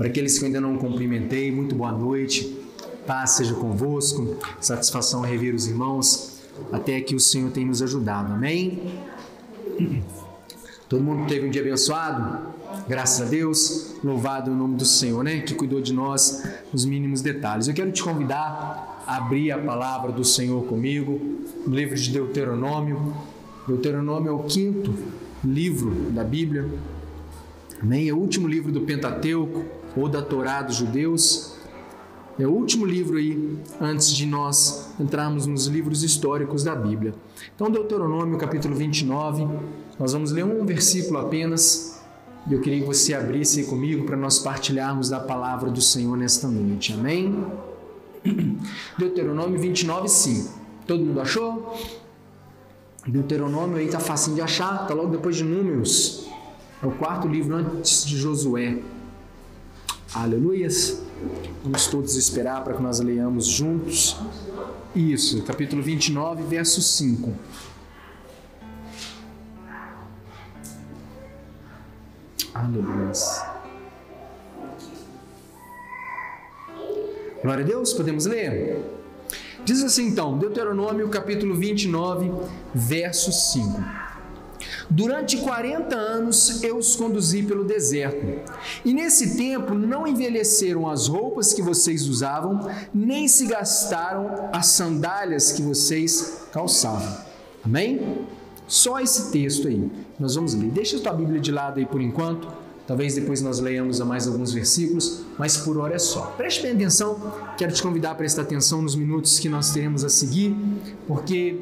Para aqueles que eu ainda não cumprimentei, muito boa noite, paz seja convosco, satisfação rever os irmãos, até que o Senhor tem nos ajudado, amém? Todo mundo teve um dia abençoado? Graças a Deus, louvado o nome do Senhor, né? Que cuidou de nós nos mínimos detalhes. Eu quero te convidar a abrir a palavra do Senhor comigo, no livro de Deuteronômio. Deuteronômio é o 5º livro da Bíblia, amém? É o último livro do Pentateuco, ou da Torá dos judeus. É o último livro aí, antes de nós entrarmos nos livros históricos da Bíblia. Então, Deuteronômio, capítulo 29, nós vamos ler um versículo apenas, e eu queria que você abrisse aí comigo para nós partilharmos da palavra do Senhor nesta noite, amém? Deuteronômio 29, 5. Todo mundo achou? Deuteronômio aí está facinho de achar, está logo depois de Números. É o 4º livro antes de Josué. Aleluias! Vamos todos esperar para que nós leiamos juntos. Isso, capítulo 29, verso 5. Aleluias! Glória a Deus, podemos ler? Diz assim então, Deuteronômio capítulo 29, verso 5. Durante 40 anos eu os conduzi pelo deserto, e nesse tempo não envelheceram as roupas que vocês usavam, nem se gastaram as sandálias que vocês calçavam. Amém? Só esse texto aí, nós vamos ler. Deixa a tua Bíblia de lado aí por enquanto, talvez depois nós leiamos mais alguns versículos, mas por hora é só. Preste bem atenção, quero te convidar a prestar atenção nos minutos que nós teremos a seguir, porque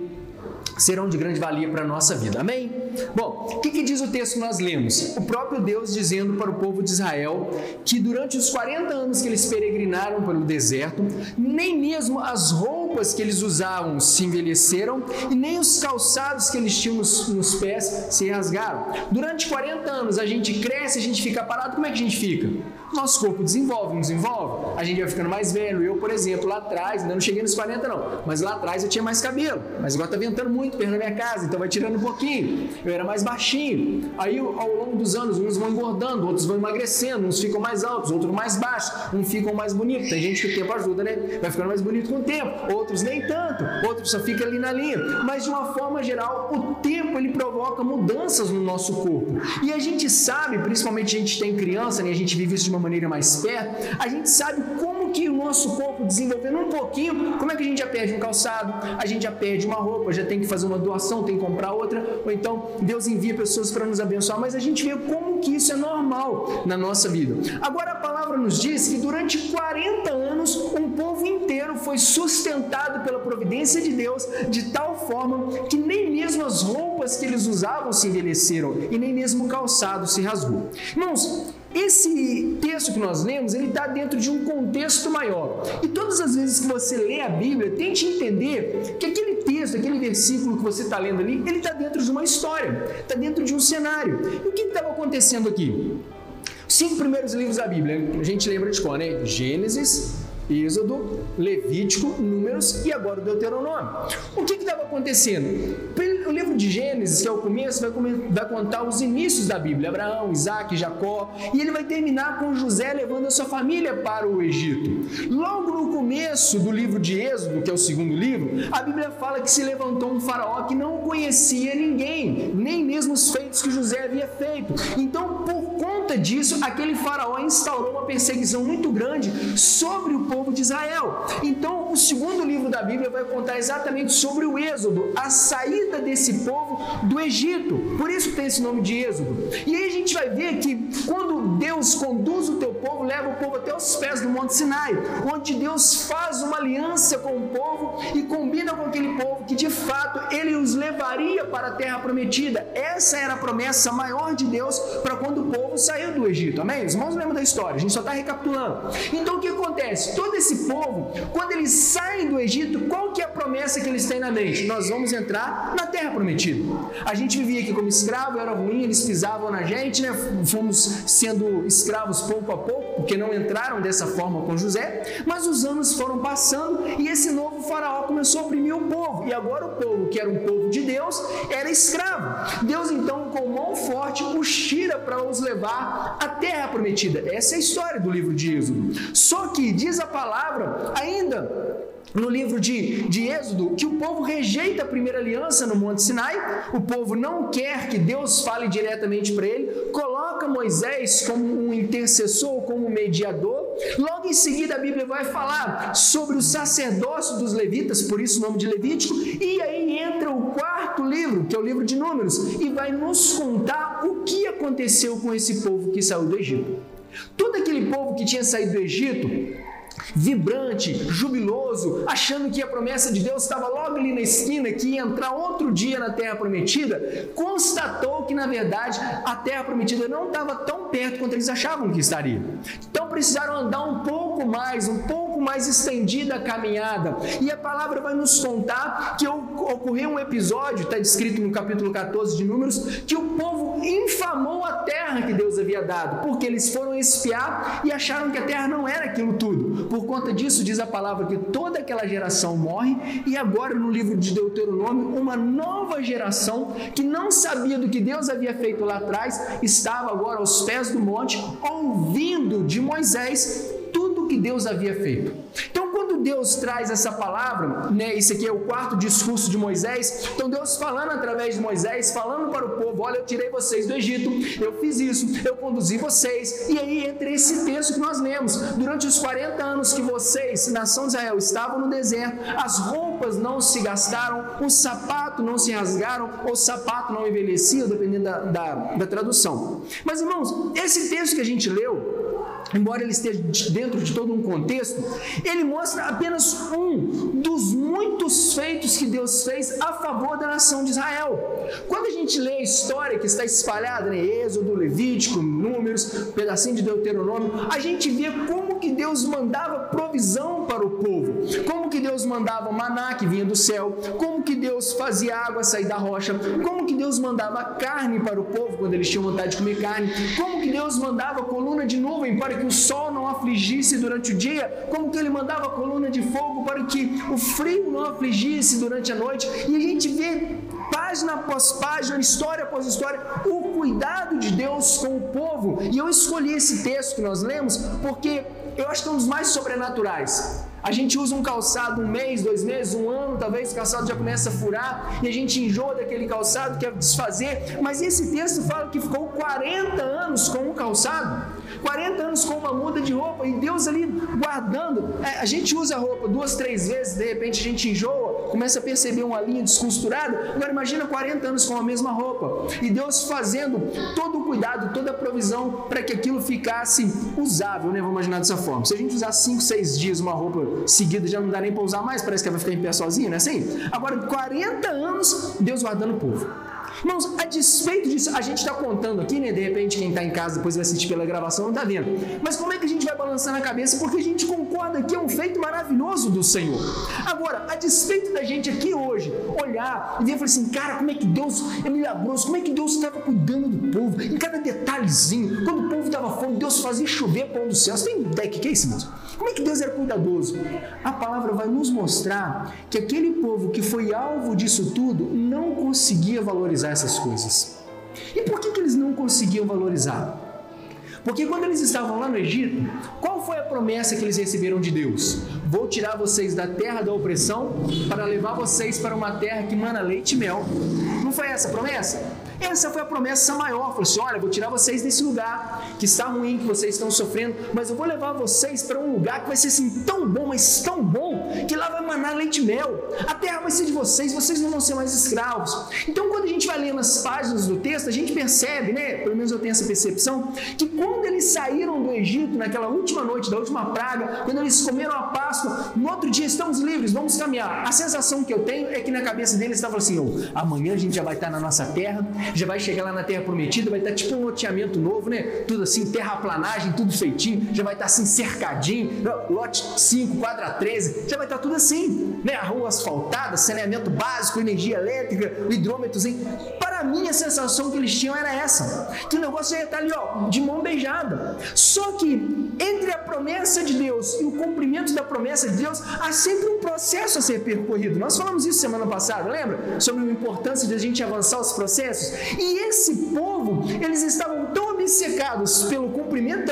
serão de grande valia para a nossa vida, amém? Bom, o que diz o texto que nós lemos? O próprio Deus dizendo para o povo de Israel que durante os 40 anos que eles peregrinaram pelo deserto, nem mesmo as roupas que eles usavam se envelheceram e nem os calçados que eles tinham nos pés se rasgaram. Durante 40 anos a gente cresce, a gente fica parado, como é que a gente fica? Nosso corpo desenvolve, não desenvolve? A gente vai ficando mais velho. Eu, por exemplo, lá atrás, ainda não cheguei nos 40 não, mas lá atrás eu tinha mais cabelo, mas agora tá ventando muito perto da minha casa, então vai tirando um pouquinho. Eu era mais baixinho. Aí ao longo dos anos, uns vão engordando, outros vão emagrecendo, uns ficam mais altos, outros mais baixos, uns ficam mais bonitos. Tem gente que o tempo ajuda, né? Vai ficando mais bonito com o tempo, outros nem tanto, outros só ficam ali na linha. Mas de uma forma geral, o tempo ele provoca mudanças no nosso corpo. E a gente sabe, principalmente a gente tem criança, né? A gente vive isso de uma maneira mais perto, a gente sabe como que o nosso corpo desenvolvendo um pouquinho, como é que a gente já perde um calçado, a gente já perde uma roupa, já tem que fazer uma doação, tem que comprar outra, ou então Deus envia pessoas para nos abençoar, mas a gente vê como que isso é normal na nossa vida. Agora a palavra nos diz que durante 40 anos um povo inteiro foi sustentado pela providência de Deus de tal forma que nem mesmo as roupas que eles usavam se envelheceram e nem mesmo o calçado se rasgou. Irmãos, esse texto que nós lemos, ele está dentro de um contexto maior. E todas as vezes que você lê a Bíblia, tente entender que aquele texto, aquele versículo que você está lendo ali, ele está dentro de uma história, está dentro de um cenário. E o que estava acontecendo aqui? Os 5 primeiros livros da Bíblia, a gente lembra de qual, né? Gênesis, Êxodo, Levítico, Números e agora o Deuteronômio. O que estava acontecendo? O livro de Gênesis, que é o começo, vai contar os inícios da Bíblia, Abraão, Isaac, Jacó, e ele vai terminar com José levando a sua família para o Egito. Logo no começo do livro de Êxodo, que é o 2º livro, a Bíblia fala que se levantou um faraó que não conhecia ninguém, nem mesmo os feitos que José havia feito. Então, por conta disso, aquele faraó instaurou uma perseguição muito grande sobre o povo de Israel. Então, o 2º livro da Bíblia vai contar exatamente sobre o Êxodo, a saída desse povo do Egito. Por isso tem esse nome de Êxodo. E aí a gente vai ver que quando Deus conduz o teu povo, leva o povo até os pés do Monte Sinai, onde Deus faz uma aliança com o povo e combina com aquele povo que de fato ele os levaria para a terra prometida. Essa era a promessa maior de Deus para quando o povo saiu do Egito. Amém? Os irmãos lembram da história, a gente só está recapitulando. Então o que acontece? Todo esse povo, quando eles saem do Egito, qual que é a promessa que eles têm na mente? Nós vamos entrar na terra prometida. A gente vivia aqui como escravo, era ruim, eles pisavam na gente, né? Fomos sendo escravos pouco a pouco, porque não entraram dessa forma com José, mas os anos foram passando e esse novo faraó começou a oprimir o povo. povo, e agora o povo, que era um povo de Deus, era escravo. Deus então, com mão forte, os tira para os levar à terra prometida. Essa é a história do livro de Êxodo. Só que diz a palavra, ainda no livro de Êxodo, que o povo rejeita a primeira aliança no Monte Sinai, o povo não quer que Deus fale diretamente para ele, coloca Moisés como um intercessor, como mediador. Logo em seguida a Bíblia vai falar sobre o sacerdócio dos levitas, por isso o nome de Levítico, e aí entra o quarto livro, que é o livro de Números, e vai nos contar o que aconteceu com esse povo que saiu do Egito. Todo aquele povo que tinha saído do Egito, vibrante, jubiloso, achando que a promessa de Deus estava logo ali na esquina, que ia entrar outro dia na terra prometida, constatou que na verdade a terra prometida não estava tão perto quanto eles achavam que estaria. Então precisaram andar um pouco mais estendida a caminhada, e a palavra vai nos contar que ocorreu um episódio, está descrito no capítulo 14 de Números, que o povo infamou a terra que Deus havia dado, porque eles foram espiar e acharam que a terra não era aquilo tudo. Por conta disso, diz a palavra que toda aquela geração morre, e agora no livro de Deuteronômio, uma nova geração que não sabia do que Deus havia feito lá atrás, estava agora aos pés do monte, ouvindo de Moisés tudo que Deus havia feito. Então, quando Deus traz essa palavra, esse aqui é o quarto discurso de Moisés, então Deus falando através de Moisés, falando para o povo, olha, eu tirei vocês do Egito, eu fiz isso, eu conduzi vocês, e aí entra esse texto que nós lemos, durante os 40 anos que vocês, nação de Israel, estavam no deserto, as roupas não se gastaram, o sapato não se rasgaram, ou o sapato não envelhecia, dependendo da tradução. Mas irmãos, esse texto que a gente leu, embora ele esteja dentro de todo um contexto, ele mostra apenas um dos muitos feitos que Deus fez a favor da nação de Israel. Quando a gente lê a história que está espalhada em Êxodo, Levítico, Números, pedacinho de Deuteronômio, a gente vê como que Deus mandava provisão para o povo, como que Deus mandava maná que vinha do céu, como que Deus fazia água sair da rocha, como que Deus mandava carne para o povo quando eles tinham vontade de comer carne, como que Deus mandava coluna de nuvem para que o sol não afligisse durante o dia, como que ele mandava a coluna de fogo para que o frio não afligisse durante a noite, e a gente vê página após página, história após história, o cuidado de Deus com o povo. E eu escolhi esse texto que nós lemos porque eu acho que é um dos mais sobrenaturais. A gente usa um calçado 1 mês, 2 meses, 1 ano, talvez o calçado já começa a furar e a gente enjoa daquele calçado, quer desfazer, mas esse texto fala que ficou 40 anos com um calçado, 40 anos com uma muda de roupa, e Deus ali guardando. A gente usa a roupa 2, 3 vezes, de repente a gente enjoa, começa a perceber uma linha descosturada. Agora imagina 40 anos com a mesma roupa, e Deus fazendo todo o cuidado, toda a provisão para que aquilo ficasse usável, né? Vamos imaginar dessa forma. Se a gente usar 5, 6 dias uma roupa seguida, já não dá nem para usar mais, parece que ela vai ficar em pé sozinha, não é assim? Agora 40 anos Deus guardando o povo. Irmãos, a despeito disso, a gente está contando aqui, né? De repente quem está em casa depois vai assistir pela gravação não está vendo. Mas como é que a gente vai balançando a cabeça? Porque a gente concorda que é um feito maravilhoso do Senhor. Agora, a despeito da gente aqui hoje olhar e ver e falar assim, cara, como é que Deus é milagroso, como é que Deus estava cuidando do povo, em cada detalhezinho. Quando o povo estava fome, Deus fazia chover pão do céu. Você tem ideia que é isso, irmãos? Como é que Deus era cuidadoso? A palavra vai nos mostrar que aquele povo que foi alvo disso tudo não conseguia valorizar essas coisas. E por que eles não conseguiam valorizar? Porque quando eles estavam lá no Egito, qual foi a promessa que eles receberam de Deus? Vou tirar vocês da terra da opressão para levar vocês para uma terra que mana leite e mel. Não foi essa a promessa? Essa foi a promessa maior. Falou assim, olha, vou tirar vocês desse lugar que está ruim, que vocês estão sofrendo, mas eu vou levar vocês para um lugar que vai ser assim tão bom, mas tão bom, que lá vai manar leite e mel. A terra vai ser de vocês não vão ser mais escravos. Então, quando a gente vai lendo as páginas do texto, a gente percebe, né, pelo menos eu tenho essa percepção, que quando eles saíram do Egito, naquela última noite da última praga, quando eles comeram a Páscoa, no outro dia estamos livres, vamos caminhar. A sensação que eu tenho é que na cabeça deles estava assim, amanhã a gente já vai estar na nossa terra, já vai chegar lá na terra prometida, vai estar tipo um loteamento novo, né? Tudo assim, terraplanagem, tudo feitinho, já vai estar assim cercadinho, lote 5, quadra 13, já vai estar tudo assim, né? A rua asfaltada, saneamento básico, energia elétrica, hidrômetrozinho. Para para mim a sensação que eles tinham era essa, que o negócio ia estar ali, ó, de mão beijada. Só que entre a promessa de Deus e o cumprimento da promessa de Deus, há sempre um processo a ser percorrido. Nós falamos isso semana passada, lembra? Sobre a importância de a gente avançar os processos. E esse povo, eles estavam tão obcecados pelo cumprimento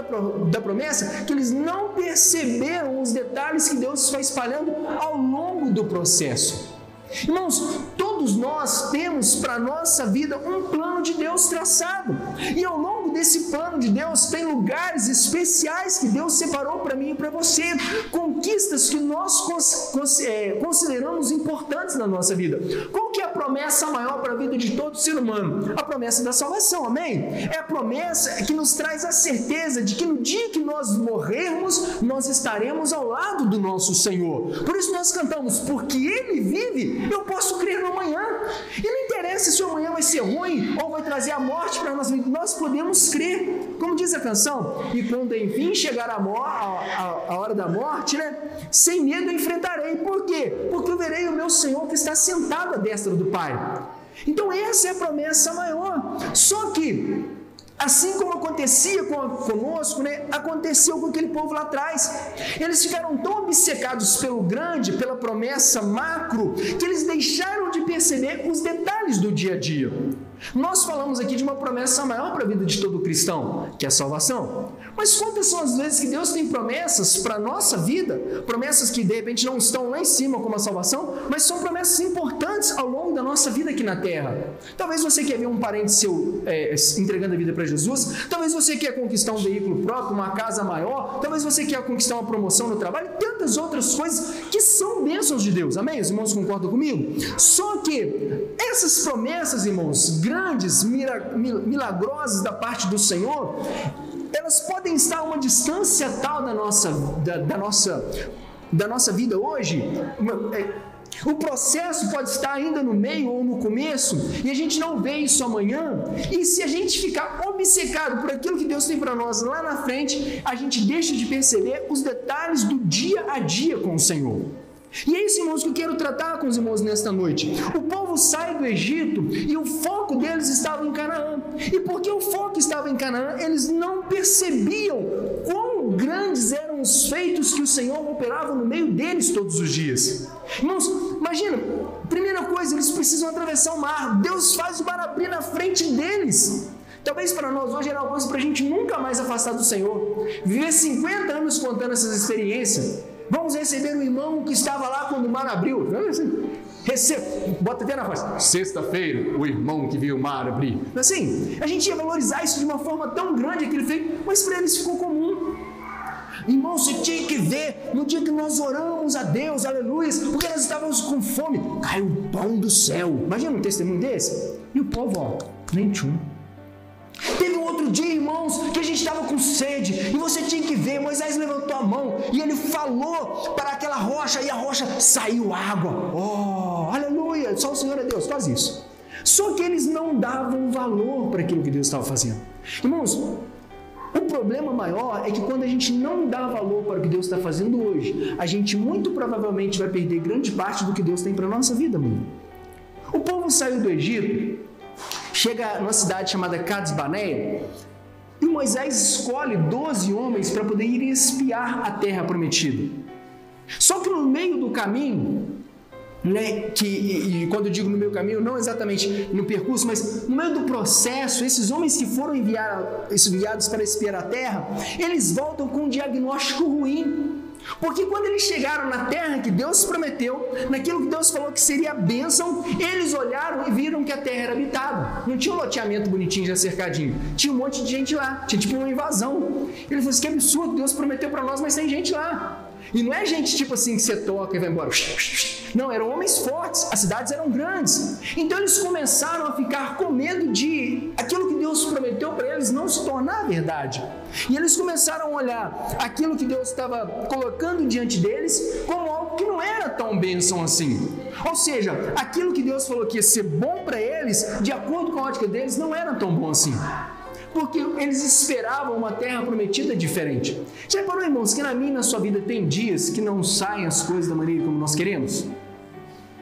da promessa, que eles não perceberam os detalhes que Deus foi espalhando ao longo do processo. Irmãos, todos nós temos para a nossa vida um plano de Deus traçado, e ao longo desse plano de Deus tem lugares especiais que Deus separou para mim e para você, conquistas que nós consideramos importantes na nossa vida. Qual que é a promessa maior para a vida de todo ser humano? A promessa da salvação, amém? É a promessa que nos traz a certeza de que no dia que nós morrermos, nós estaremos ao lado do nosso Senhor. Por isso nós cantamos, porque Ele vive, eu posso crer no amanhã. E não interessa se o amanhã vai ser ruim ou vai trazer a morte para nós, nós podemos crer. Como diz a canção, e quando enfim chegar a hora da morte, né? Sem medo eu enfrentarei. Por quê? Porque eu verei o meu Senhor que está sentado à destra do Pai. Então essa é a promessa maior. Só que assim como acontecia conosco, né, aconteceu com aquele povo lá atrás. Eles ficaram tão obcecados pelo grande, pela promessa macro, que eles deixaram de perceber os detalhes do dia a dia. Nós falamos aqui de uma promessa maior para a vida de todo cristão, que é a salvação. Mas quantas são as vezes que Deus tem promessas para a nossa vida, promessas que de repente não estão lá em cima como a salvação, mas são promessas importantes ao longo da nossa vida aqui na terra. Talvez você quer ver um parente seu entregando a vida para Jesus, talvez você quer conquistar um veículo próprio, uma casa maior, talvez você quer conquistar uma promoção no trabalho, e tantas outras coisas que são bênçãos de Deus, amém? Os irmãos concordam comigo? Só que essas promessas, irmãos, grandes, milagrosas da parte do Senhor, elas podem estar a uma distância tal da nossa vida hoje. O processo pode estar ainda no meio ou no começo, e a gente não vê isso amanhã, e se a gente ficar obcecado por aquilo que Deus tem para nós lá na frente, a gente deixa de perceber os detalhes do dia a dia com o Senhor. E é isso, irmãos, que eu quero tratar com os irmãos nesta noite. O povo sai do Egito e o foco deles estava em Canaã. E porque o foco estava em Canaã, eles não percebiam quão grandes eram os feitos que o Senhor operava no meio deles todos os dias. Irmãos, imagina, primeira coisa, eles precisam atravessar o mar. Deus faz o mar abrir na frente deles. Talvez para nós hoje era uma coisa para a gente nunca mais afastar do Senhor. Viver 50 anos contando essas experiências. Vamos receber o irmão que estava lá quando o mar abriu. Bota até na voz. Sexta-feira, o irmão que viu o mar abrir. Assim, a gente ia valorizar isso de uma forma tão grande aquele feito, mas para eles ficou comum. Irmão, você tinha que ver no dia que nós oramos a Deus, aleluia, porque nós estávamos com fome. Caiu o pão do céu. Imagina um testemunho desse. E o povo, ó, nem tchum. Teve um outro dia, irmãos, que a gente estava com sede e você tinha que ver, Moisés levantou a mão e ele falou para aquela rocha e a rocha saiu água. Oh, aleluia, só o Senhor é Deus, faz isso. Só que eles não davam valor para aquilo que Deus estava fazendo. Irmãos, o problema maior é que quando a gente não dá valor para o que Deus está fazendo hoje, a gente muito provavelmente vai perder grande parte do que Deus tem para a nossa vida, mano. O povo saiu do Egito, chega numa cidade chamada Cades Barneia, e Moisés escolhe 12 homens para poder ir espiar a terra prometida. Só que no meio do caminho, né, e quando eu digo no meio do caminho, não exatamente no percurso, mas no meio do processo, esses homens que foram enviados para espiar a terra, eles voltam com um diagnóstico ruim. Porque quando eles chegaram na terra que Deus prometeu, naquilo que Deus falou que seria a bênção, eles olharam e viram que a terra era habitada. Não tinha um loteamento bonitinho já cercadinho, tinha um monte de gente lá, tinha tipo uma invasão. Ele falou assim, que absurdo, Deus prometeu para nós, mas tem gente lá. E não é gente tipo assim que você toca e vai embora. Não, eram homens fortes, as cidades eram grandes. Então eles começaram a ficar com medo de aquilo que Deus prometeu para eles não se tornar verdade. E eles começaram a olhar aquilo que Deus estava colocando diante deles como algo que não era tão bênção assim. Ou seja, aquilo que Deus falou que ia ser bom para eles, de acordo com a ótica deles, não era tão bom assim. Porque eles esperavam uma terra prometida diferente. Já reparou, irmãos, que na minha e na sua vida tem dias que não saem as coisas da maneira como nós queremos?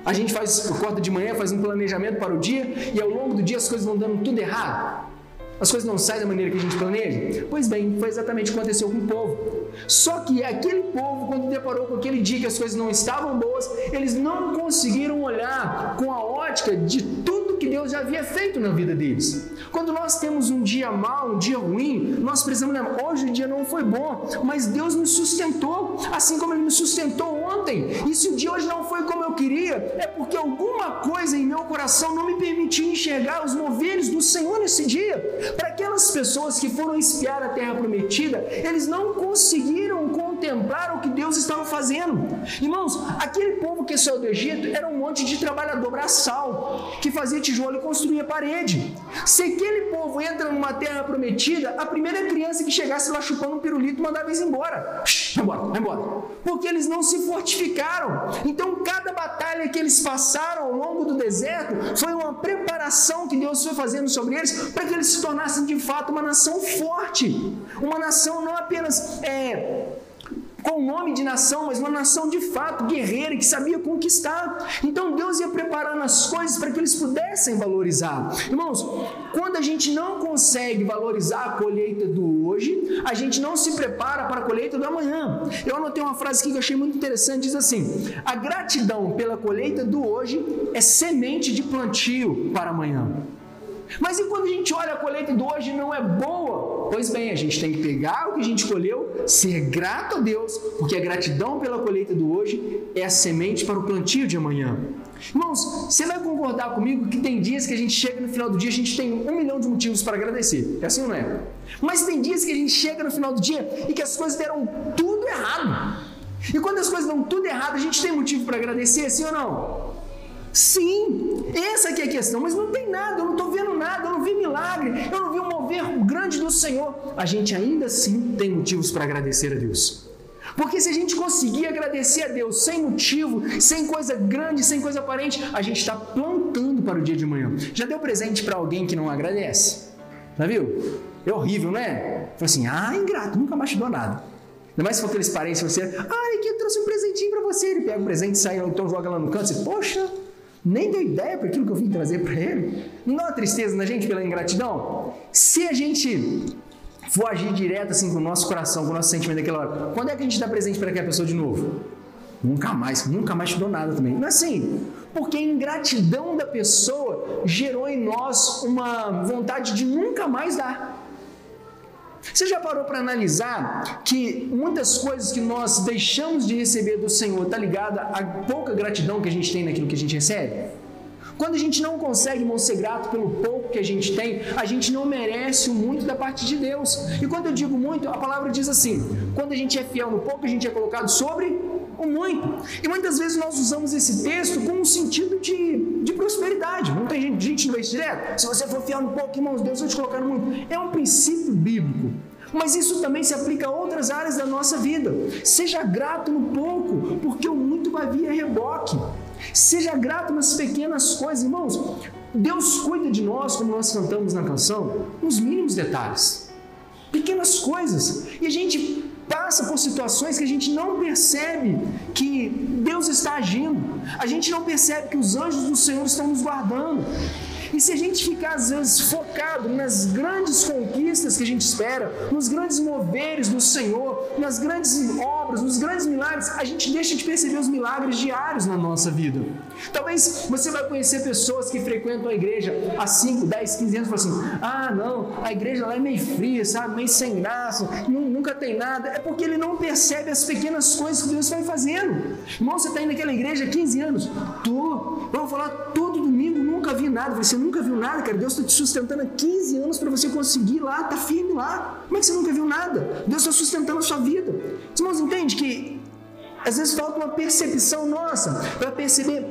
A gente acorda de manhã, faz um planejamento para o dia e ao longo do dia as coisas vão dando tudo errado. As coisas não saem da maneira que a gente planeja? Pois bem, foi exatamente o que aconteceu com o povo. Só que aquele povo, quando deparou com aquele dia que as coisas não estavam boas, eles não conseguiram olhar com a ótica de tudo que Deus já havia feito na vida deles. Quando nós temos um dia mau, um dia ruim, nós precisamos lembrar, hoje o dia não foi bom, mas Deus me sustentou, assim como Ele me sustentou ontem. E se o dia hoje não foi como eu queria, é porque alguma coisa em meu coração não me permitiu enxergar os moveres do Senhor nesse dia. Para aquelas pessoas que foram espiar a terra prometida, eles não conseguiram contemplar o que Deus estava fazendo. Irmãos, aquele povo que saiu do Egito era um monte de trabalhador braçal, que fazia tijolo e construía parede. Se aquele povo entra numa terra prometida, a primeira criança que chegasse lá chupando um pirulito mandava eles embora. Vai embora. Porque eles não se fortificaram. Então, cada batalha que eles passaram ao longo do deserto foi uma preparação que Deus foi fazendo sobre eles para que eles se tornassem de fato uma nação forte. Uma nação não apenas com o nome de nação, mas uma nação de fato guerreira que sabia conquistar. Então Deus ia preparando as coisas para que eles pudessem valorizar. Irmãos, quando a gente não consegue valorizar a colheita do hoje, a gente não se prepara para a colheita do amanhã. Eu anotei uma frase aqui que eu achei muito interessante, diz assim: a gratidão pela colheita do hoje é semente de plantio para amanhã. Mas e quando a gente olha a colheita do hoje e não é boa? Pois bem, a gente tem que pegar o que a gente colheu, ser grato a Deus, porque a gratidão pela colheita do hoje é a semente para o plantio de amanhã. Irmãos, você vai concordar comigo que tem dias que a gente chega no final do dia, a gente tem 1 milhão de motivos para agradecer. É assim ou não é? Mas tem dias que a gente chega no final do dia e que as coisas deram tudo errado. E quando as coisas dão tudo errado, a gente tem motivo para agradecer, sim ou não? Sim, essa aqui é a questão, mas não tem nada, eu não estou vendo nada, eu não vi milagre, eu não vi um mover grande do Senhor. A gente ainda assim tem motivos para agradecer a Deus. Porque se a gente conseguir agradecer a Deus sem motivo, sem coisa grande, sem coisa aparente, a gente está plantando para o dia de amanhã. Já deu presente para alguém que não agradece? Já viu? É horrível, não é? Fala assim, ingrato, nunca mais te dou nada. Ainda mais se for aqueles parentes, você, aqui eu trouxe um presentinho para você. Ele pega o presente, sai, então joga lá no canto e poxa, nem deu ideia para aquilo que eu vim trazer para ele. Não dá uma tristeza na gente pela ingratidão? Se a gente for agir direto assim com o nosso coração, com o nosso sentimento daquela hora, quando é que a gente dá presente para aquela pessoa de novo? Nunca mais te dou nada também. Não é assim, porque a ingratidão da pessoa gerou em nós uma vontade de nunca mais dar. Você já parou para analisar que muitas coisas que nós deixamos de receber do Senhor está ligada à pouca gratidão que a gente tem naquilo que a gente recebe? Quando a gente não consegue, irmão, ser grato pelo pouco que a gente tem, a gente não merece o muito da parte de Deus. E quando eu digo muito, a palavra diz assim, quando a gente é fiel no pouco, a gente é colocado sobre o muito. E muitas vezes nós usamos esse texto com um sentido de prosperidade. Não tem gente não vê isso direto? Se você for fiel no pouco, irmãos, Deus vai te colocar no muito. É um princípio bíblico. Mas isso também se aplica a outras áreas da nossa vida. Seja grato no pouco, porque o muito vai vir a reboque. Seja grato nas pequenas coisas, irmãos. Deus cuida de nós, como nós cantamos na canção, nos mínimos detalhes. Pequenas coisas. E a gente passa por situações que a gente não percebe que Deus está agindo. A gente não percebe que os anjos do Senhor estão nos guardando. E se a gente ficar, às vezes, focado nas grandes conquistas que a gente espera, nos grandes moveres do Senhor, nas grandes obras, nos grandes milagres, a gente deixa de perceber os milagres diários na nossa vida. Talvez você vai conhecer pessoas que frequentam a igreja há 5, 10, 15 anos e falam assim, não, a igreja lá é meio fria, sabe, meio sem graça, nunca tem nada. É porque ele não percebe as pequenas coisas que Deus vai fazendo. Irmão, você está indo naquela igreja há 15 anos? Vamos falar todo domingo, nunca vi nada. Você nunca viu nada, cara? Deus está te sustentando há 15 anos para você conseguir ir lá, está firme lá. Como é que você nunca viu nada? Deus está sustentando a sua vida. Os irmãos entendem que às vezes falta uma percepção nossa para perceber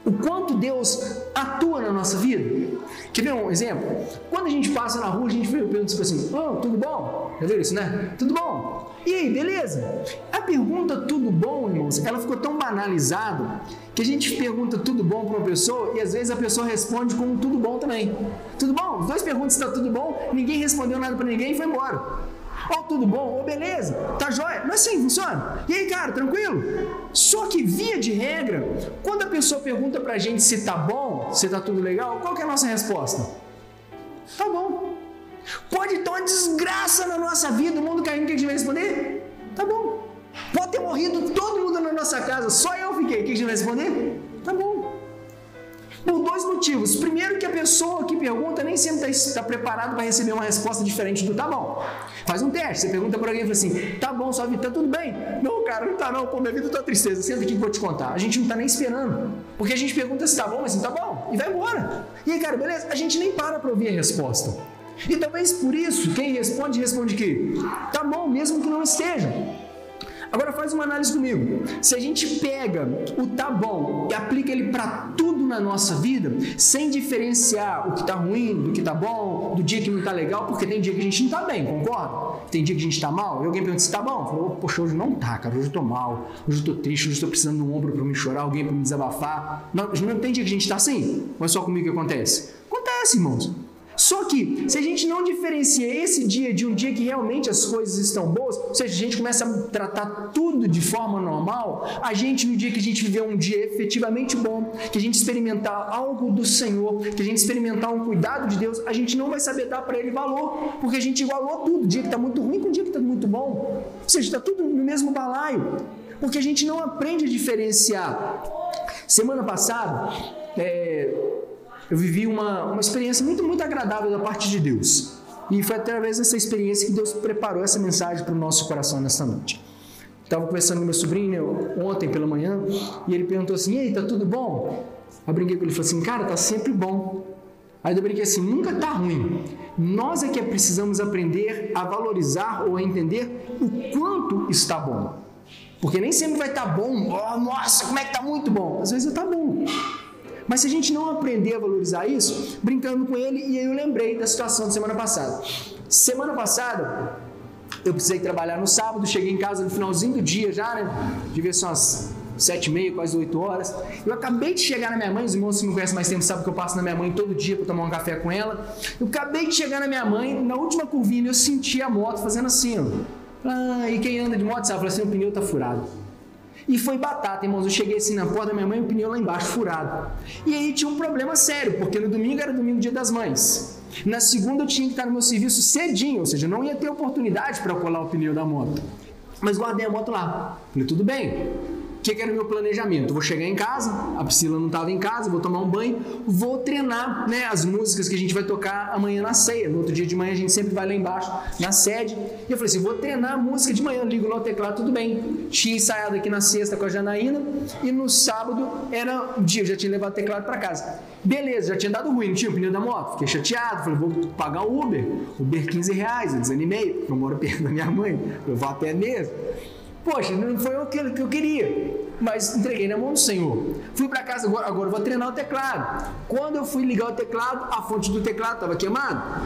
o quanto Deus atua na nossa vida. Quer ver um exemplo? Quando a gente passa na rua, a gente pergunta assim, tudo bom? Já viram isso, né? Tudo bom? E aí, beleza? A pergunta tudo bom, irmãos, ela ficou tão banalizada que a gente pergunta tudo bom para uma pessoa e às vezes a pessoa responde com tudo bom também. Tudo bom? As duas perguntas, está tudo bom? Ninguém respondeu nada para ninguém e foi embora. Tudo bom? Beleza? Tá jóia? Não é assim que funciona? E aí, cara, tranquilo? Só que, via de regra, quando a pessoa pergunta pra gente se tá bom, se tá tudo legal, qual que é a nossa resposta? Tá bom. Pode ter uma desgraça na nossa vida, o mundo caindo, o que a gente vai responder? Tá bom. Pode ter morrido todo mundo na nossa casa, só eu fiquei, o que a gente vai responder? Tá bom. Por dois motivos. Primeiro, que a pessoa que pergunta nem sempre está preparada para receber uma resposta diferente do tá bom. Faz um teste, você pergunta para alguém e fala assim, tá bom, sua vida tá tudo bem? Não, cara, não tá não, pô, minha vida tá tristeza, senta aqui que eu vou te contar. A gente não tá nem esperando, porque a gente pergunta se tá bom, mas assim, tá bom, e vai embora. E aí, cara, beleza? A gente nem para ouvir a resposta. E talvez por isso, quem responde que tá bom, mesmo que não esteja. Agora faz uma análise comigo. Se a gente pega o tá bom e aplica ele para tudo na nossa vida, sem diferenciar o que tá ruim do que tá bom, do dia que não tá legal, porque tem dia que a gente não tá bem, concorda? Tem dia que a gente tá mal, e alguém pergunta se tá bom. Falou, poxa, hoje não tá, cara, hoje eu tô mal, hoje eu tô triste, hoje eu tô precisando de um ombro para me chorar, alguém para me desabafar. Não tem dia que a gente tá assim? Ou é só comigo que acontece? Acontece, irmãos. Só que, se a gente não diferencia esse dia de um dia que realmente as coisas estão boas, ou seja, a gente começa a tratar tudo de forma normal, a gente, no dia que a gente viver um dia efetivamente bom, que a gente experimentar algo do Senhor, que a gente experimentar um cuidado de Deus, a gente não vai saber dar para ele valor, porque a gente igualou tudo, o dia que está muito ruim com o dia que está muito bom, ou seja, está tudo no mesmo balaio, porque a gente não aprende a diferenciar. Semana passada, eu vivi uma experiência muito, muito agradável da parte de Deus. E foi através dessa experiência que Deus preparou essa mensagem para o nosso coração nesta noite. Estava conversando com meu sobrinho ontem pela manhã e ele perguntou assim, e aí, tá tudo bom? Eu brinquei com ele e falei assim, cara, tá sempre bom. Aí eu brinquei assim, nunca tá ruim. Nós é que precisamos aprender a valorizar ou a entender o quanto está bom. Porque nem sempre vai estar bom, nossa, como é que tá muito bom? Às vezes está bom. Mas se a gente não aprender a valorizar isso, brincando com ele, e aí eu lembrei da situação de semana passada. Semana passada, eu precisei trabalhar no sábado, cheguei em casa no finalzinho do dia já, né? Devia ser umas 7h30, quase 8 horas. Eu acabei de chegar na minha mãe, os irmãos que me conhecem mais tempo sabem que eu passo na minha mãe todo dia para tomar um café com ela. Eu acabei de chegar na minha mãe, na última curvinha eu senti a moto fazendo assim, ó. E quem anda de moto sabe, fala assim, o pneu tá furado. E foi batata, irmãos, eu cheguei assim na porta da minha mãe, o pneu lá embaixo furado. E aí tinha um problema sério, porque no domingo era domingo, dia das mães. Na segunda eu tinha que estar no meu serviço cedinho, ou seja, eu não ia ter oportunidade para colar o pneu da moto. Mas guardei a moto lá. Falei, tudo bem. O que era o meu planejamento? Eu vou chegar em casa, a Priscila não estava em casa, vou tomar um banho, vou treinar, né, as músicas que a gente vai tocar amanhã na ceia. No outro dia de manhã a gente sempre vai lá embaixo, na sede. E eu falei assim, vou treinar a música de manhã, ligo lá o teclado, tudo bem. Tinha ensaiado aqui na sexta com a Janaína e no sábado era um dia, eu já tinha levado o teclado para casa. Beleza, já tinha dado ruim, não tinha o pneu da moto. Fiquei chateado, falei, vou pagar o Uber R$15, eu desanimei, eu moro perto da minha mãe, eu vou a pé mesmo. Poxa, não foi o que eu queria, mas entreguei na mão do Senhor. Fui para casa, agora vou treinar o teclado. Quando eu fui ligar o teclado, a fonte do teclado estava queimada.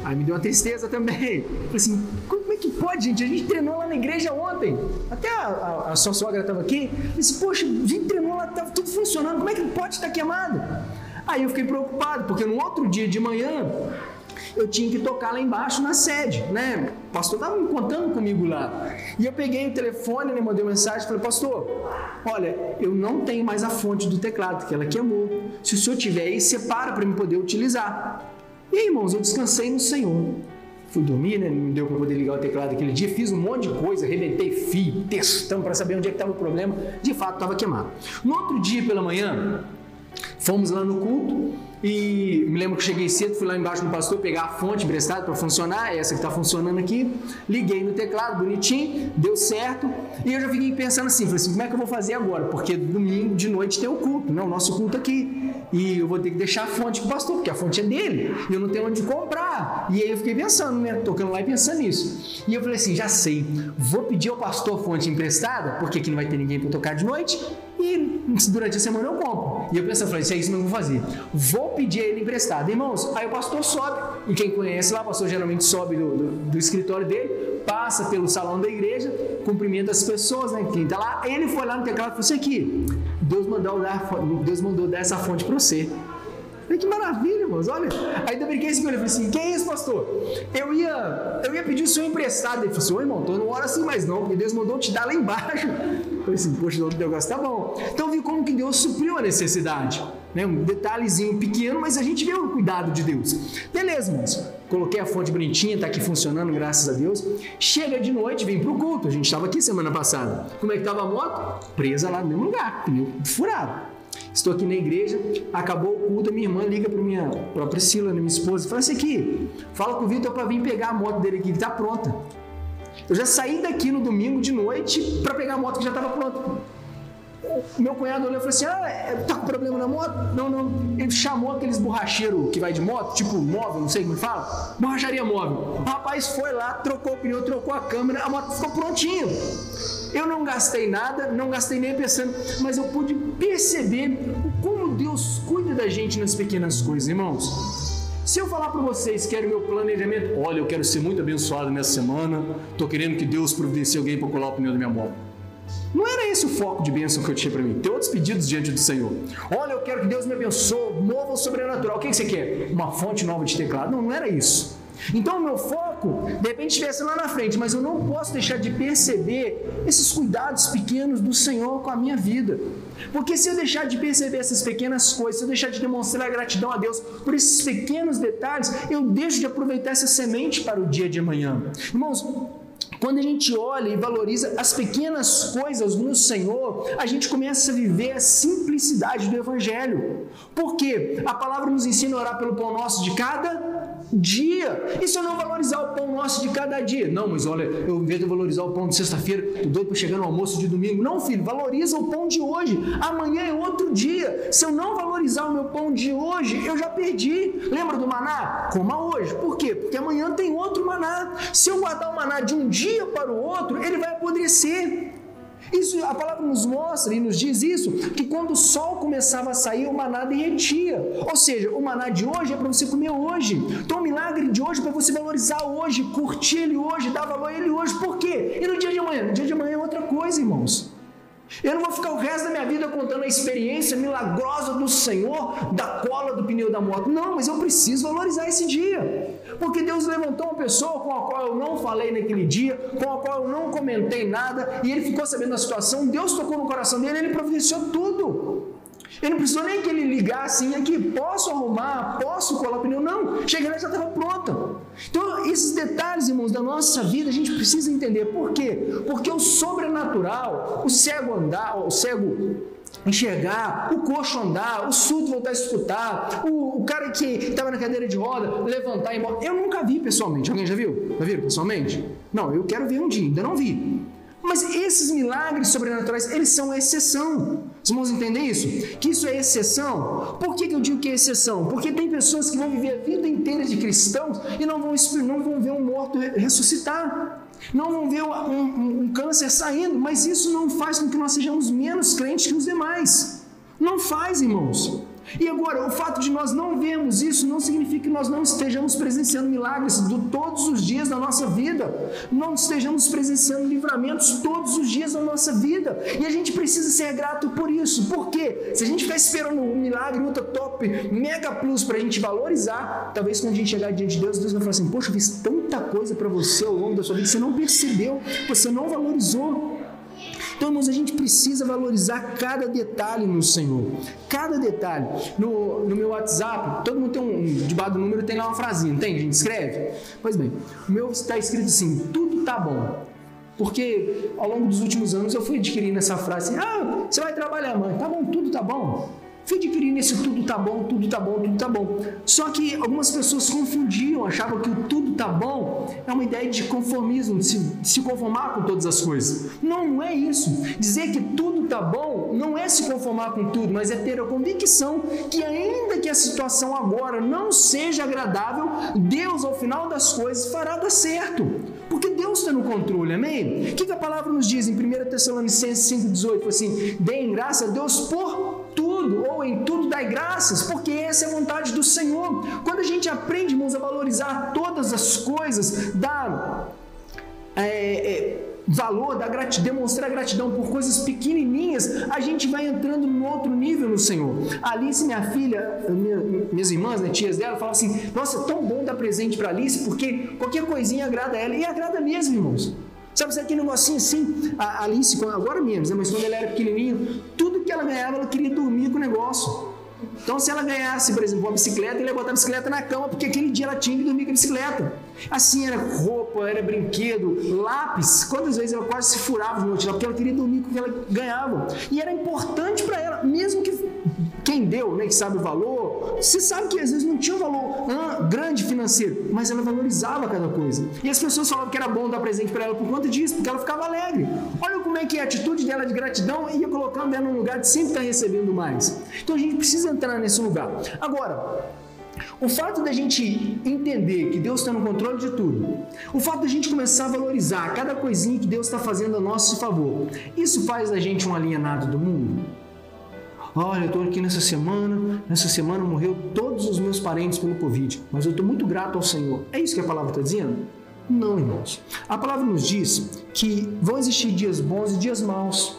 Aí me deu uma tristeza também. Falei assim, como é que pode, gente? A gente treinou lá na igreja ontem. Até a sua sogra estava aqui. Eu disse, poxa, a gente treinou lá, estava tudo funcionando, como é que pode estar queimado? Aí eu fiquei preocupado, porque no outro dia de manhã, eu tinha que tocar lá embaixo na sede, né? O pastor estava me contando comigo lá. E eu peguei o telefone, né, mandei uma mensagem, falei, pastor, olha, eu não tenho mais a fonte do teclado, que ela queimou. Se o senhor tiver aí, separa para eu poder utilizar. E aí, irmãos, eu descansei no Senhor. Fui dormir, né? Não deu para poder ligar o teclado aquele dia, fiz um monte de coisa, arrebentei fio, textão para saber onde é que estava o problema. De fato, estava queimado. No outro dia pela manhã, fomos lá no culto e me lembro que cheguei cedo, fui lá embaixo no pastor pegar a fonte emprestada para funcionar, essa que está funcionando aqui, liguei no teclado, bonitinho, deu certo, e eu já fiquei pensando assim, falei assim, como é que eu vou fazer agora? Porque domingo de noite tem o culto, né? O nosso culto aqui, e eu vou ter que deixar a fonte com o pastor, porque a fonte é dele, e eu não tenho onde comprar, e aí eu fiquei pensando, né, tocando lá e pensando nisso, e eu falei assim, já sei, vou pedir ao pastor a fonte emprestada, porque aqui não vai ter ninguém para tocar de noite, e durante a semana eu compro. E eu pensei, falei, isso é isso que eu vou fazer. Vou pedir ele emprestado. Irmãos, aí o pastor sobe, e quem conhece lá, o pastor geralmente sobe do escritório dele, passa pelo salão da igreja, cumprimenta as pessoas, né? Quem tá lá, ele foi lá no teclado e falou assim, aqui, Deus mandou dar essa fonte para você. Falei, que maravilha, irmãos, olha. Aí eu brinquei com ele, falei assim, que é isso, pastor? Eu ia pedir o senhor emprestado. Ele falou assim, ô irmão, então não ora assim mais não, porque Deus mandou te dar lá embaixo. Eu falei assim, poxa, o negócio tá bom. Então vi como que Deus supriu a necessidade, né? Um detalhezinho pequeno, mas a gente vê o cuidado de Deus. Beleza, irmãos, coloquei a fonte bonitinha, tá aqui funcionando, graças a Deus. Chega de noite, vem pro culto, a gente estava aqui semana passada. Como é que tava a moto? Presa lá no mesmo lugar, pneu furado. Estou aqui na igreja, acabou o culto, minha irmã liga para a Priscila, minha esposa, e fala assim aqui, fala com o Vitor para vir pegar a moto dele aqui, que está pronta. Eu já saí daqui no domingo de noite para pegar a moto que já estava pronta. Meu cunhado olhou e falou assim, tá com problema na moto? Não. Ele chamou aqueles borracheiros que vai de moto, tipo móvel, não sei como fala, borracharia móvel. O rapaz foi lá, trocou o pneu, trocou a câmera, a moto ficou prontinha. Eu não gastei nada, não gastei nem pensando, mas eu pude perceber como Deus cuida da gente nas pequenas coisas, irmãos. Se eu falar para vocês que era o meu planejamento, olha, eu quero ser muito abençoado nessa semana, estou querendo que Deus providencie alguém para colar o pneu da minha moto. Não era esse o foco de bênção que eu tinha para mim. Tem outros pedidos diante do Senhor. Olha, eu quero que Deus me abençoe, mova o sobrenatural. O que você quer? Uma fonte nova de teclado? Não era isso. Então o meu foco, de repente, estivesse lá na frente, mas eu não posso deixar de perceber esses cuidados pequenos do Senhor com a minha vida. Porque se eu deixar de perceber essas pequenas coisas, se eu deixar de demonstrar gratidão a Deus por esses pequenos detalhes, eu deixo de aproveitar essa semente para o dia de amanhã. Irmãos, quando a gente olha e valoriza as pequenas coisas no Senhor, a gente começa a viver a simplicidade do Evangelho. Por quê? A palavra nos ensina a orar pelo pão nosso de cada dia. E se eu não valorizar o pão nosso de cada dia? Não, mas olha, eu em vez de valorizar o pão de sexta-feira, tô doido para chegar no almoço de domingo. Não, filho, valoriza o pão de hoje. Amanhã é outro dia. Se eu não valorizar o meu pão de hoje, eu já perdi. Lembra do maná? Coma hoje. Por quê? Porque amanhã tem outro maná. Se eu guardar o maná de um dia para o outro, ele vai apodrecer. Isso, a palavra nos mostra e nos diz isso, que quando o sol começava a sair, o maná derretia. Ou seja, o maná de hoje é para você comer hoje. Então o milagre de hoje é para você valorizar hoje, curtir ele hoje, dar valor a ele hoje. Por quê? E no dia de amanhã? No dia de amanhã é outra coisa, irmãos. Eu não vou ficar o resto da minha vida contando a experiência milagrosa do Senhor, da cola do pneu da moto. Não, mas eu preciso valorizar esse dia. Porque Deus levantou uma pessoa com a qual eu não falei naquele dia, com a qual eu não comentei nada, e ele ficou sabendo da situação, Deus tocou no coração dele, ele providenciou tudo. Ele não precisou nem que ele ligasse assim, aqui, posso arrumar, posso colar o pneu? Não, cheguei lá e já estava pronta. Então, esses detalhes, irmãos, da nossa vida, a gente precisa entender. Por quê? Porque o sobrenatural, o cego andar, o cego enxergar, o coxo andar, o surdo voltar a escutar, o cara que estava na cadeira de roda levantar e ir embora. Eu nunca vi pessoalmente. Alguém já viu? Já viram pessoalmente? Não, eu quero ver um dia, ainda não vi. Mas esses milagres sobrenaturais, eles são a exceção. Os irmãos entendem isso? Que isso é exceção? Por que eu digo que é exceção? Porque tem pessoas que vão viver a vida inteira de cristãos e não vão ver um morto ressuscitar. Não vão ver um câncer saindo, mas isso não faz com que nós sejamos menos crentes que os demais. Não faz, irmãos. E agora, o fato de nós não vermos isso não significa que nós não estejamos presenciando milagres todos os dias da nossa vida, não estejamos presenciando livramentos todos os dias da nossa vida, e a gente precisa ser grato por isso. Por quê? Se a gente ficar esperando um milagre ultra top, mega plus para a gente valorizar, talvez quando a gente chegar diante de Deus, Deus vai falar assim, poxa, eu fiz tanta coisa para você ao longo da sua vida, você não percebeu, você não valorizou. Então, irmãos, a gente precisa valorizar cada detalhe no Senhor. Cada detalhe. No meu WhatsApp, todo mundo tem debaixo do número tem lá uma frasinha, não tem? A gente escreve? Pois bem, o meu está escrito assim, tudo tá bom. Porque ao longo dos últimos anos eu fui adquirindo essa frase assim, você vai trabalhar, mãe, tá bom, tudo tá bom. Fui adquirindo esse tudo tá bom, tudo tá bom, tudo tá bom. Só que algumas pessoas confundiam, achavam que o tudo tá bom é uma ideia de conformismo, de se conformar com todas as coisas. Não é isso. Dizer que tudo tá bom não é se conformar com tudo, mas é ter a convicção que ainda que a situação agora não seja agradável, Deus ao final das coisas fará dar certo. Porque Deus está no controle, amém? O que a palavra nos diz em 1 Tessalonicenses 5,18? Assim, deem graça a Deus por tudo, ou em tudo dai graças, porque essa é a vontade do Senhor. Quando a gente aprende, irmãos, a valorizar todas as coisas, valor, demonstrar gratidão por coisas pequenininhas, a gente vai entrando num outro nível no Senhor. A Alice, minha filha, minhas irmãs, né, tias dela, falam assim, nossa, é tão bom dar presente para Alice, porque qualquer coisinha agrada ela, e agrada mesmo, irmãos. Sabe aquele negocinho assim, a Alice, agora menos, né, mas quando ela era pequenininha, tudo que ela ganhava, ela queria dormir com o negócio. Então, se ela ganhasse, por exemplo, uma bicicleta, ele ia botar a bicicleta na cama, porque aquele dia ela tinha que dormir com a bicicleta. Assim, era roupa, era brinquedo, lápis. Quantas vezes ela quase se furava de noite lá, porque ela queria dormir com o que ela ganhava. E era importante para ela, mesmo que quem deu, né, que sabe o valor, você sabe que às vezes não tinha um valor grande financeiro, mas ela valorizava cada coisa. E as pessoas falavam que era bom dar presente para ela por conta disso, porque ela ficava alegre. Olha como é que é a atitude dela de gratidão ia colocando ela num lugar de sempre estar recebendo mais. Então a gente precisa entrar nesse lugar. Agora, o fato da gente entender que Deus está no controle de tudo, o fato da gente começar a valorizar cada coisinha que Deus está fazendo a nosso favor, isso faz da gente um alienado do mundo? Olha, eu estou aqui nessa semana morreu todos os meus parentes pelo Covid, mas eu estou muito grato ao Senhor. É isso que a palavra está dizendo? Não, irmãos. A palavra nos diz que vão existir dias bons e dias maus.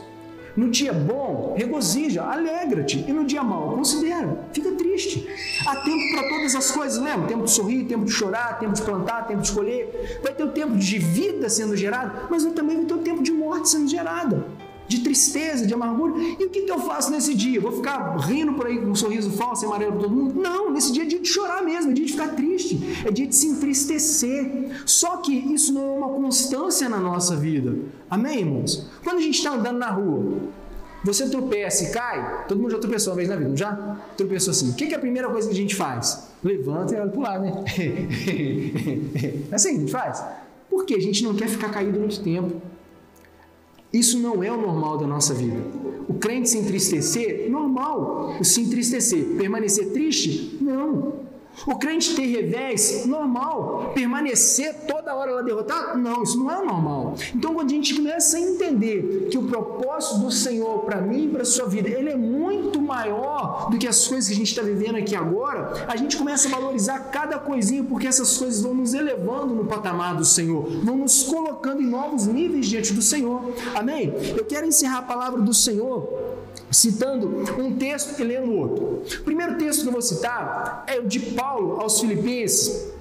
No dia bom, regozija, alegra-te. E no dia mau, considera, fica triste. Há tempo para todas as coisas, lembra? Tempo de sorrir, tempo de chorar, tempo de plantar, tempo de colher. Vai ter o tempo de vida sendo gerado, mas também vai ter o tempo de morte sendo gerada. De tristeza, de amargura. E o que eu faço nesse dia? Vou ficar rindo por aí com um sorriso falso e amarelo para todo mundo? Não, nesse dia é dia de chorar mesmo, é dia de ficar triste, é dia de se entristecer. Só que isso não é uma constância na nossa vida. Amém, irmãos? Quando a gente está andando na rua, você tropeça e cai, todo mundo já tropeçou uma vez na vida, não já? Tropeçou assim. O que é a primeira coisa que a gente faz? Levanta e olha para o lado, né? É assim que a gente faz. Por quê? A gente não quer ficar caído muito tempo. Isso não é o normal da nossa vida. O crente se entristecer, normal. Se entristecer, permanecer triste, não. O crente ter revés, normal. Permanecer toda hora lá derrotado, não. Isso não é o normal. Então, quando a gente começa a entender que o propósito do Senhor para mim e para a sua vida, ele é muito maior do que as coisas que a gente está vivendo aqui agora, a gente começa a valorizar cada coisinha, porque essas coisas vão nos elevando no patamar do Senhor, vão nos colocando em novos níveis diante do Senhor. Amém? Eu quero encerrar a palavra do Senhor citando um texto e lendo outro. O primeiro texto que eu vou citar é o de Paulo aos Filipenses,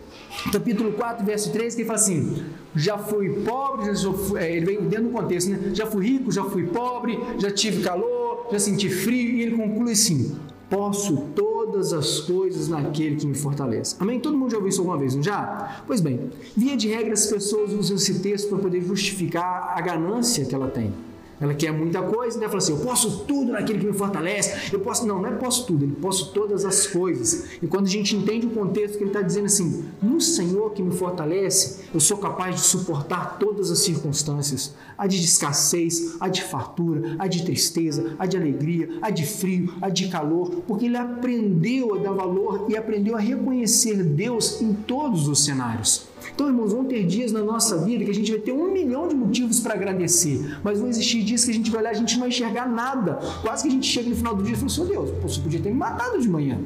capítulo 4, verso 3, que ele fala assim: já fui pobre, ele vem dentro do contexto, né? Já fui rico, já fui pobre, já tive calor, já senti frio, e ele conclui assim: posso todas as coisas naquele que me fortalece. Amém? Todo mundo já ouviu isso alguma vez, não já? Pois bem, via de regra as pessoas usam esse texto para poder justificar a ganância que ela tem. Ela quer muita coisa, então ela fala assim: eu posso tudo naquele que me fortalece. Eu posso, não é posso tudo, ele posso todas as coisas. E quando a gente entende o contexto que ele está dizendo assim: no Senhor que me fortalece, eu sou capaz de suportar todas as circunstâncias, a de escassez, a de fartura, a de tristeza, a de alegria, a de frio, a de calor, porque ele aprendeu a dar valor e aprendeu a reconhecer Deus em todos os cenários. Então, irmãos, vão ter dias na nossa vida que a gente vai ter 1 milhão de motivos para agradecer, mas vão existir dias que a gente vai olhar e a gente não vai enxergar nada. Quase que a gente chega no final do dia e fala: seu Deus, você podia ter me matado de manhã.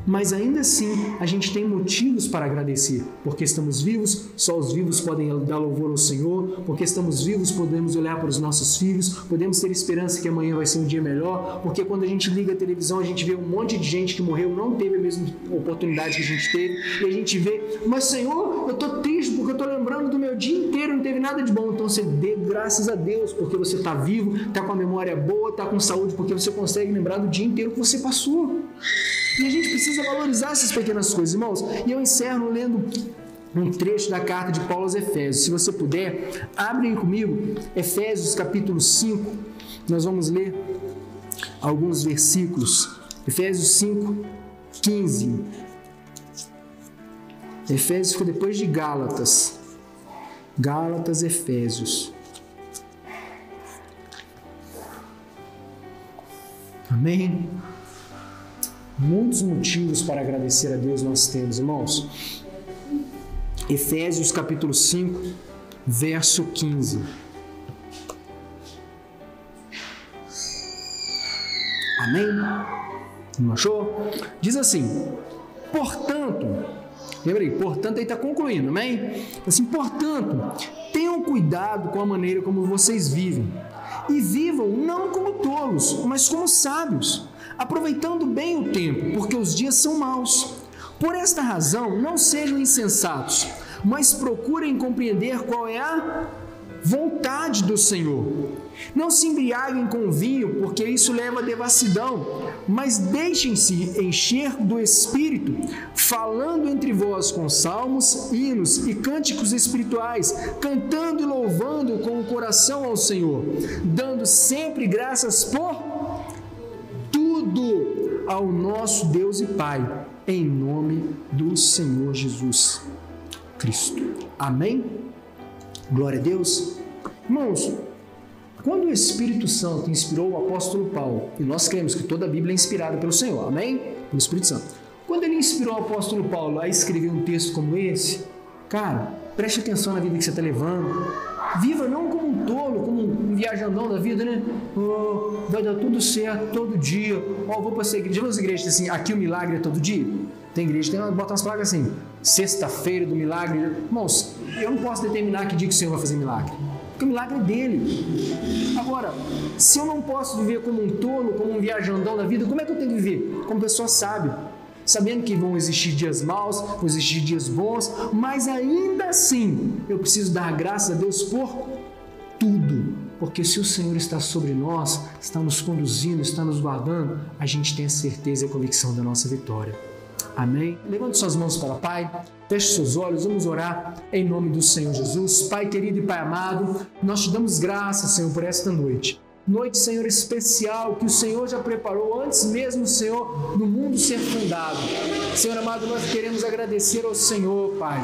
Mas ainda assim, a gente tem motivos para agradecer, porque estamos vivos, só os vivos podem dar louvor ao Senhor, porque estamos vivos, podemos olhar para os nossos filhos, podemos ter esperança que amanhã vai ser um dia melhor, porque quando a gente liga a televisão, a gente vê um monte de gente que morreu, não teve a mesma oportunidade que a gente teve, e a gente vê: mas Senhor, eu estou triste porque eu estou lembrando do meu dia inteiro, não teve nada de bom. Então você dê graças a Deus, porque você está vivo, está com a memória boa, está com saúde, porque você consegue lembrar do dia inteiro que você passou. E a gente precisa valorizar essas pequenas coisas, irmãos. E eu encerro lendo um trecho da carta de Paulo aos Efésios. Se você puder, abre aí comigo Efésios capítulo 5. Nós vamos ler alguns versículos. Efésios 5, 15. Efésios foi depois de Gálatas. Gálatas, Efésios. Amém? Muitos motivos para agradecer a Deus nós temos, irmãos. Efésios capítulo 5, verso 15. Amém? Não achou? Diz assim: portanto, Lembra aí? Portanto, aí está concluindo, amém? Assim, portanto, tenham cuidado com a maneira como vocês vivem. E vivam não como tolos, mas como sábios, aproveitando bem o tempo, porque os dias são maus. Por esta razão, não sejam insensatos, mas procurem compreender qual é a vontade do Senhor. Não se embriaguem com vinho, porque isso leva à devassidão, mas deixem-se encher do Espírito, falando entre vós com salmos, hinos e cânticos espirituais, cantando e louvando com o coração ao Senhor, dando sempre graças por tudo ao nosso Deus e Pai, em nome do Senhor Jesus Cristo. Amém? Glória a Deus. Irmãos, quando o Espírito Santo inspirou o apóstolo Paulo, e nós cremos que toda a Bíblia é inspirada pelo Senhor, amém? Pelo Espírito Santo. Quando ele inspirou o apóstolo Paulo a escrever um texto como esse, cara, preste atenção na vida que você está levando. Viva não como um tolo, como um viajandão da vida, né? Oh, vai dar tudo certo todo dia. Oh, vou para essa igreja. Já viu as igrejas assim, aqui o milagre é todo dia? Tem igreja que bota umas placas assim, sexta-feira do milagre. Irmãos, eu não posso determinar que dia que o Senhor vai fazer milagre, porque o milagre é dele. Agora, se eu não posso viver como um tolo, como um viajandão da vida, como é que eu tenho que viver? Como pessoa sábia, sabendo que vão existir dias maus, vão existir dias bons, mas ainda assim eu preciso dar graças a Deus por tudo, porque se o Senhor está sobre nós, está nos conduzindo, está nos guardando, a gente tem a certeza e a convicção da nossa vitória. Amém? Levante suas mãos para o Pai, feche seus olhos, vamos orar em nome do Senhor Jesus. Pai querido e Pai amado, nós te damos graças, Senhor, por esta noite. Noite, Senhor, especial, que o Senhor já preparou antes mesmo, Senhor, do mundo ser fundado. Senhor amado, nós queremos agradecer ao Senhor, Pai,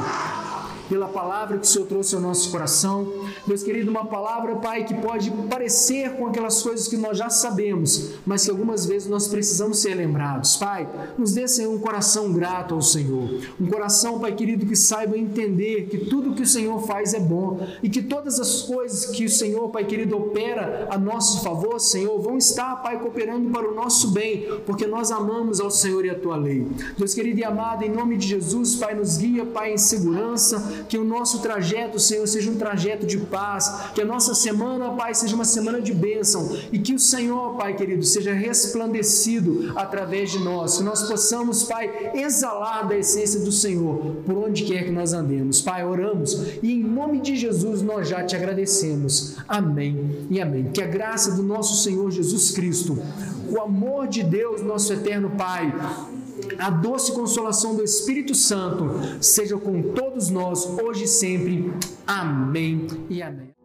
pela palavra que o Senhor trouxe ao nosso coração. Deus querido, uma palavra, Pai, que pode parecer com aquelas coisas que nós já sabemos, mas que algumas vezes nós precisamos ser lembrados. Pai, nos dê, Senhor, um coração grato ao Senhor. Um coração, Pai querido, que saiba entender que tudo que o Senhor faz é bom e que todas as coisas que o Senhor, Pai querido, opera a nosso favor, Senhor, vão estar, Pai, cooperando para o nosso bem, porque nós amamos ao Senhor e a Tua lei. Deus querido e amado, em nome de Jesus, Pai, nos guia, Pai, em segurança, que o nosso trajeto, Senhor, seja um trajeto de paz, que a nossa semana, Pai, seja uma semana de bênção e que o Senhor, Pai querido, seja resplandecido através de nós, que nós possamos, Pai, exalar da essência do Senhor por onde quer que nós andemos. Pai, oramos e em nome de Jesus nós já te agradecemos. Amém e amém. Que a graça do nosso Senhor Jesus Cristo, o amor de Deus, nosso eterno Pai, a doce consolação do Espírito Santo seja com todos nós, hoje e sempre. Amém e amém.